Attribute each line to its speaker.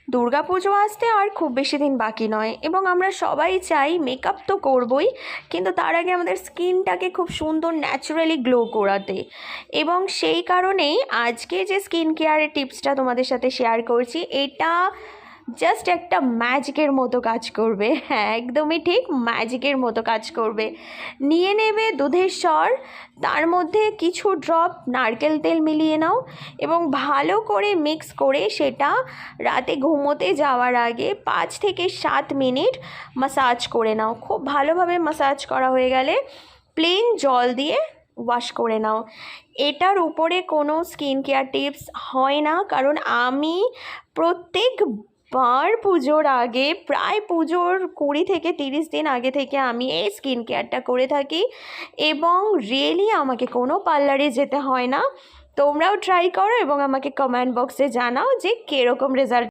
Speaker 1: দুর্গাপুজো আসতে আর খুব বেশি দিন বাকি নয় এবং আমরা সবাই চাই মেকআপ তো করবই, কিন্তু তার আগে আমাদের স্কিনটাকে খুব সুন্দর ন্যাচারালি গ্লো করাতে। এবং সেই কারণেই আজকে যে স্কিন কেয়ারের টিপসটা তোমাদের সাথে শেয়ার করছি, এটা জাস্ট একটা ম্যাজিকের মতো কাজ করবে। হ্যাঁ, একদমই ঠিক, ম্যাজিকের মতো কাজ করবে। নিয়ে নেবে দুধের স্বর, তার মধ্যে কিছু ড্রপ নারকেল তেল মিলিয়ে নাও এবং ভালো করে মিক্স করে সেটা রাতে ঘুমোতে যাওয়ার আগে 5 থেকে 7 মিনিট মাসাজ করে নাও। খুব ভালোভাবে মাসাজ করা হয়ে গেলে প্লেন জল দিয়ে ওয়াশ করে নাও। এটার উপরে কোনো স্কিন কেয়ার টিপস হয় না, কারণ আমি প্রত্যেকবার পুজোর আগে, প্রায় পুজোর 20 থেকে 30 দিন আগে থেকে আমি এই স্কিন কেয়ারটা করে থাকি এবং রিয়েলি আমাকে কোনো পার্লারে যেতে হয় না। তোমরাও ট্রাই করো এবং আমাকে কমেন্ট বক্সে জানাও যে কীরকম রেজাল্ট।